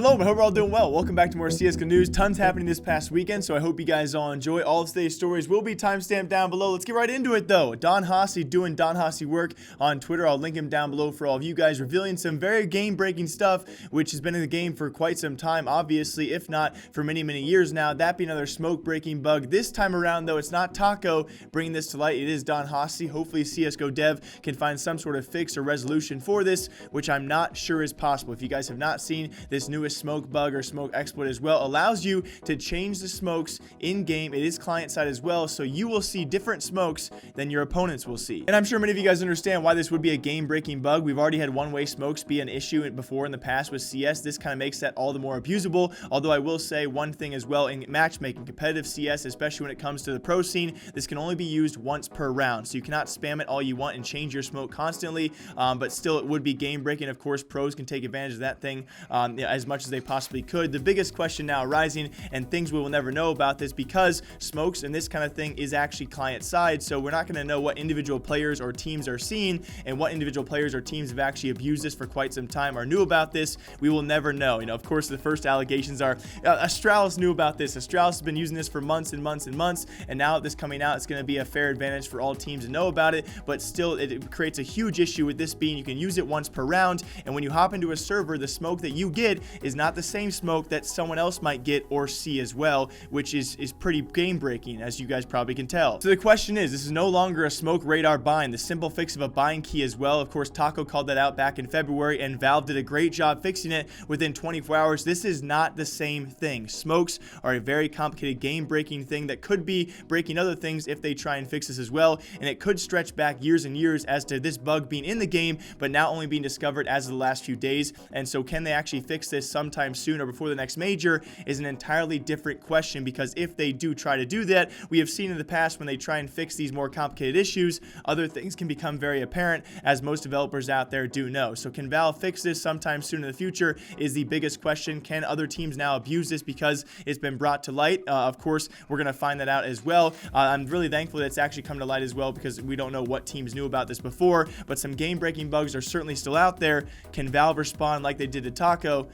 Hello, I hope we're all doing well. Welcome back to more CSGO news. Tons happening this past weekend, so I hope you guys all enjoy. All of today's stories will be timestamped down below. Let's get right into it, though. Don Hossey doing Don Hossey work on Twitter. I'll link him down below for all of you guys, revealing some very game-breaking stuff, which has been in the game for quite some time, obviously, if not for many, many years now. That being another smoke-breaking bug. This time around, though, it's not Taco bringing this to light. It is Don Hossey. Hopefully, CSGO dev can find some sort of fix or resolution for this, which I'm not sure is possible. If you guys have not seen this newest smoke bug or smoke exploit as well, allows you to change the smokes in game. It is client side as well, so you will see different smokes than your opponents will see. And I'm sure many of you guys understand why this would be a game breaking bug. We've already had one-way smokes be an issue before in the past with CS. This kind of makes that all the more abusable. Although I will say one thing as well, in matchmaking, competitive CS, especially when it comes to the pro scene, this can only be used once per round, so you cannot spam it all you want and change your smoke constantly, but still it would be game breaking. Of course, pros can take advantage of that thing as much as they possibly could. The biggest question now arising, and things we will never know about this, because smokes and this kind of thing is actually client side, so we're not going to know what individual players or teams are seeing and what individual players or teams have actually abused this for quite some time or knew about this. We will never know. Of course, the first allegations are Astralis knew about this. Astralis has been using this for months and months and months, and now that this coming out, it's going to be a fair advantage for all teams to know about it, but still it creates a huge issue with this being you can use it once per round, and when you hop into a server, the smoke that you get is not the same smoke that someone else might get or see as well, which is pretty game breaking, as you guys probably can tell. So the question is, this is no longer a smoke radar bind, the simple fix of a bind key as well. Of course, Taco called that out back in February, and Valve did a great job fixing it within 24 hours. This is not the same thing. Smokes are a very complicated game breaking thing that could be breaking other things if they try and fix this as well, and it could stretch back years and years as to this bug being in the game, but now only being discovered as of the last few days. And so can they actually fix this sometime soon or before the next major is an entirely different question, because if they do try to do that, we have seen in the past when they try and fix these more complicated issues, other things can become very apparent, as most developers out there do know. So can Valve fix this sometime soon in the future is the biggest question. Can other teams now abuse this because it's been brought to light? Of course, we're going to find that out as well. I'm really thankful that it's actually come to light as well, because we don't know what teams knew about this before, but some game-breaking bugs are certainly still out there. Can Valve respond like they did to Taco?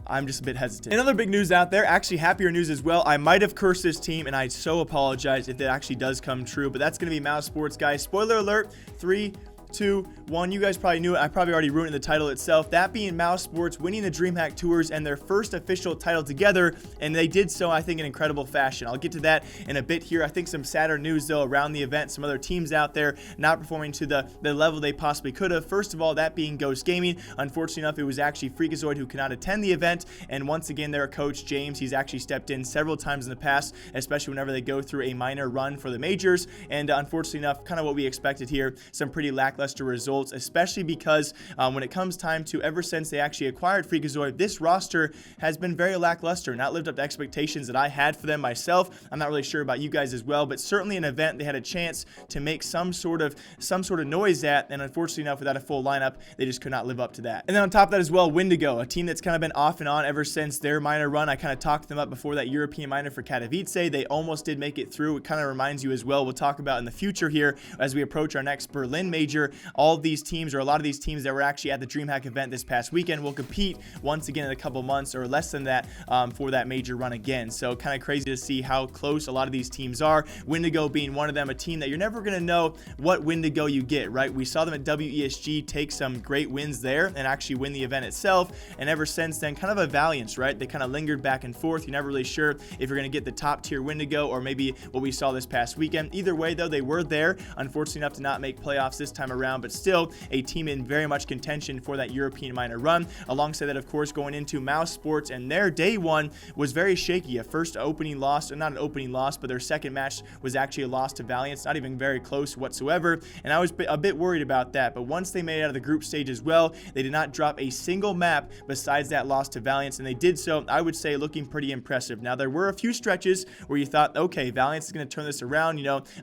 I'm just a bit hesitant. And other big news out there, actually happier news as well. I might have cursed this team, and I so apologize if that actually does come true, but that's going to be Mousesports, guys. Spoiler alert, 3, 2, 1. You guys probably knew it. I probably already ruined the title itself. That being Mousesports winning the DreamHack Tours and their first official title together, and they did so, I think, in incredible fashion. I'll get to that in a bit here. I think some sadder news, though, around the event. Some other teams out there not performing to the level they possibly could have. First of all, that being Ghost Gaming. Unfortunately enough, it was actually Freakazoid who cannot attend the event, and once again, their coach, James, he's actually stepped in several times in the past, especially whenever they go through a minor run for the majors, and unfortunately enough, kind of what we expected here, some pretty lackluster results, especially because when it comes time to, ever since they actually acquired Freakazoid, this roster has been very lackluster, not lived up to expectations that I had for them myself. I'm not really sure about you guys as well, but certainly an event they had a chance to make some sort of noise at, and unfortunately enough, without a full lineup, they just could not live up to that. And then on top of that as well, Wendigo, a team that's kind of been off and on ever since their minor run. I kind of talked them up before that European minor for Katowice. They almost did make it through. It kind of reminds you as well, we'll talk about in the future here as we approach our next Berlin major. All of these teams, or a lot of these teams that were actually at the DreamHack event this past weekend, will compete once again in a couple months or less than that for that major run again. So kind of crazy to see how close a lot of these teams are. Wendigo being one of them, a team that you're never going to know what Wendigo you get, right? We saw them at WESG take some great wins there and actually win the event itself, and ever since then, kind of a valiance, right? They kind of lingered back and forth. You're never really sure if you're going to get the top tier Wendigo or maybe what we saw this past weekend. Either way, though, they were there, unfortunately enough to not make playoffs this time around, but still a team in very much contention for that European minor run. Alongside that, of course, going into Mousesports, and their day one was very shaky. A first opening loss, or not an opening loss, but their second match was actually a loss to Valiance, not even very close whatsoever, and I was a bit worried about that. But once they made it out of the group stage as well, they did not drop a single map besides that loss to Valiance, and they did so, I would say, looking pretty impressive. Now, there were a few stretches where you thought, okay, Valiance is going to turn this around,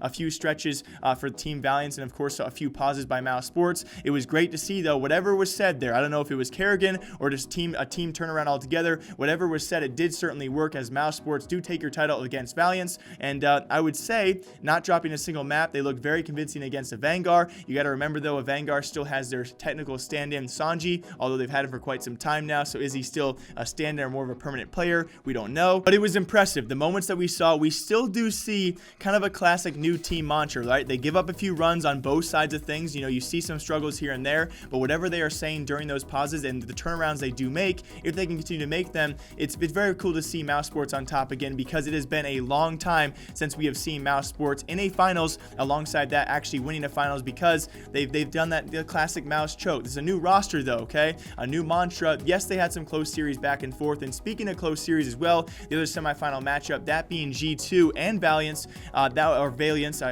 a few stretches for Team Valiance, and of course, a few positive pauses by Mousesports. It was great to see, though, whatever was said there. I don't know if it was Kerrigan or just a team turnaround altogether. Whatever was said, it did certainly work, as Mousesports do take your title against Valiance. And I would say, not dropping a single map, they look very convincing against a Vanguard. You got to remember, though, a Vanguard still has their technical stand-in Sanji, although they've had him for quite some time now. So is he still a stand-in or more of a permanent player? We don't know. But it was impressive. The moments that we saw, we still do see kind of a classic new team mantra, right? They give up a few runs on both sides of things. You know, you see some struggles here and there, but whatever they are saying during those pauses and the turnarounds they do make, if they can continue to make them, it's very cool to see Mousesports on top again, because it has been a long time since we have seen Mousesports in a finals, alongside that actually winning a finals, because they've done that, the classic Mouse choke. This is a new roster, though, okay? A new mantra. Yes, they had some close series back and forth, and speaking of close series as well, the other semifinal matchup, that being G2 and Valiance,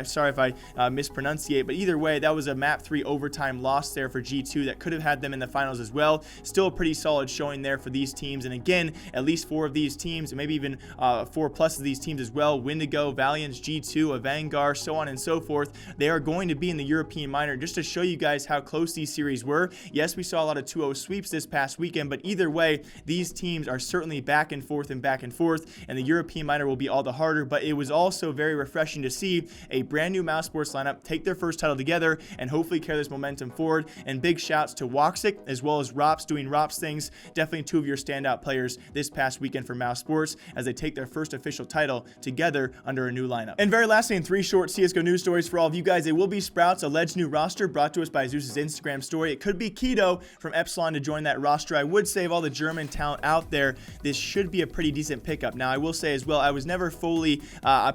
sorry if I mispronunciate, but either way, that was a map 3 overtime loss there for G2 that could have had them in the finals as well. Still a pretty solid showing there for these teams, and again, at least 4 of these teams, maybe even 4+ of these teams as well, Wendigo, Valiance, G2, a Vanguard, so on and so forth, they are going to be in the European minor, just to show you guys how close these series were. Yes, we saw a lot of 2-0 sweeps this past weekend, but either way, these teams are certainly back and forth, and the European minor will be all the harder. But it was also very refreshing to see a brand new Mousesports lineup take their first title together and hopefully carry this momentum forward. And big shouts to Woxic as well as Rops doing Rops things. Definitely 2 of your standout players this past weekend for Mousesports as they take their first official title together under a new lineup. And very lastly, in 3 short CSGO news stories for all of you guys, it will be Sprout's alleged new roster brought to us by Zeus's Instagram story. It could be Keto from Epsilon to join that roster. I would say of all the German talent out there, this should be a pretty decent pickup. Now, I will say as well, I was never fully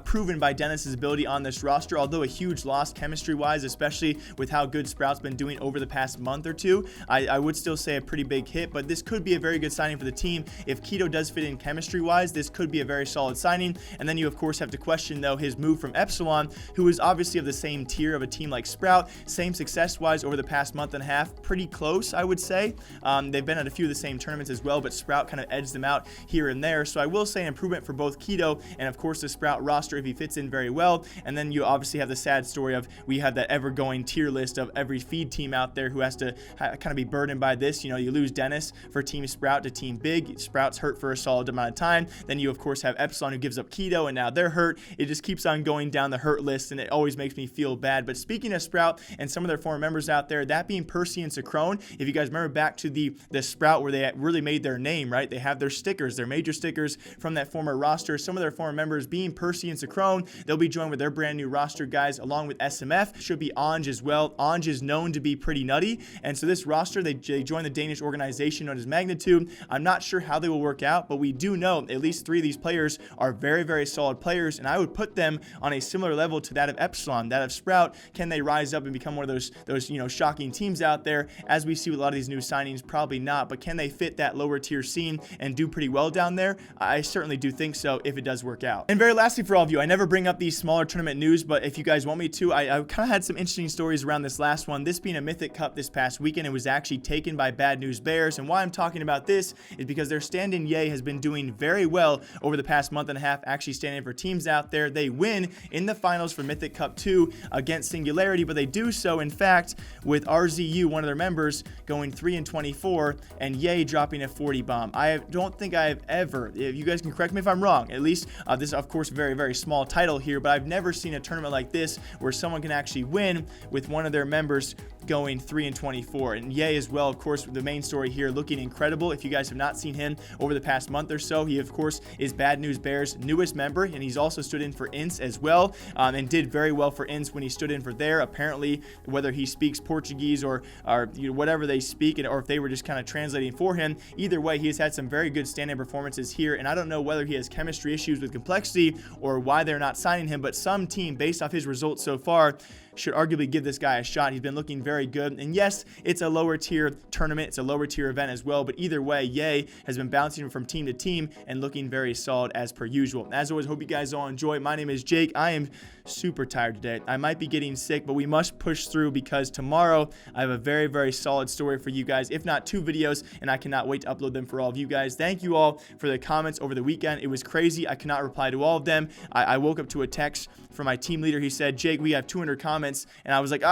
proven by Dennis's ability on this roster, although a huge loss chemistry-wise, especially with how good Sprout's been doing over the past month or two. I would still say a pretty big hit, but this could be a very good signing for the team. If Keto does fit in chemistry-wise, this could be a very solid signing. And then you, of course, have to question, though, his move from Epsilon, who is obviously of the same tier of a team like Sprout. Same success-wise over the past month and a half. Pretty close, I would say. They've been at a few of the same tournaments as well, but Sprout kind of edged them out here and there. So I will say an improvement for both Keto and, of course, the Sprout roster if he fits in very well. And then you obviously have the sad story of we have that ever-going tier list of every feed team out there who has to kind of be burdened by this. You know, you lose Dennis for Team Sprout to Team Big. Sprout's hurt for a solid amount of time. Then you, of course, have Epsilon who gives up Keto, and now they're hurt. It just keeps on going down the hurt list, and it always makes me feel bad. But speaking of Sprout and some of their former members out there, that being Percy and Sacrone, if you guys remember back to the Sprout where they really made their name, right? They have their stickers, their major stickers from that former roster. Some of their former members being Percy and Sacrone, they'll be joined with their brand new roster guys along with SMF. Should be Ange as well. Ange is known to be pretty nutty, and so this roster, they join the Danish organization known as Magnitude. I'm not sure how they will work out, but we do know at least 3 of these players are very, very solid players, and I would put them on a similar level to that of Epsilon, that of Sprout. Can they rise up and become one of those shocking teams out there? As we see with a lot of these new signings, probably not, but can they fit that lower tier scene and do pretty well down there? I certainly do think so if it does work out. And very lastly for all of you, I never bring up these smaller tournament news, but if you guys want me to, I kind of had some interesting stories around this last one. This being a Mythic Cup this past weekend, it was actually taken by Bad News Bears, and why I'm talking about this is because their stand-in Ye has been doing very well over the past month and a half, actually standing for teams out there. They win in the finals for Mythic Cup 2 against Singularity, but they do so, in fact, with RZU, one of their members, going 3-24, and Ye dropping a 40 bomb. I don't think I've ever, if you guys can correct me if I'm wrong, at least this is, of course, very, very small title here, but I've never seen a tournament like this where someone can actually win with one of their members going 3-24. And Ye as well, of course, the main story here, looking incredible. If you guys have not seen him over the past month or so, he, of course, is Bad News Bears' newest member, and he's also stood in for Ince as well, and did very well for Ince when he stood in for there. Apparently, whether he speaks Portuguese or whatever they speak, or if they were just kind of translating for him, either way, he has had some very good stand-in performances here, and I don't know whether he has chemistry issues with Complexity or why they're not signing him, but some team, based off his results so far, should arguably give this guy a shot. He's been looking very good. And yes, it's a lower tier tournament. It's a lower tier event as well. But either way, Ye has been bouncing from team to team and looking very solid as per usual. As always, hope you guys all enjoy. My name is Jake. I am super tired today. I might be getting sick, but we must push through because tomorrow I have a very, very solid story for you guys, if not 2 videos, and I cannot wait to upload them for all of you guys. Thank you all for the comments over the weekend. It was crazy. I cannot reply to all of them. I woke up to a text from my team leader. He said, Jake, we have 200 comments. And I was like,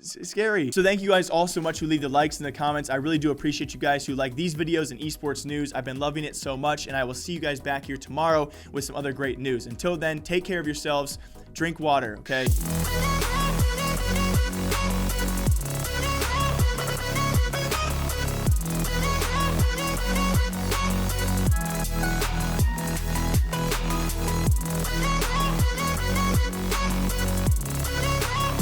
scary. So thank you guys all so much who leave the likes in the comments. I really do appreciate you guys who like these videos and esports news. I've been loving it so much, and I will see you guys back here tomorrow with some other great news. Until then, take care of yourselves, drink water, okay?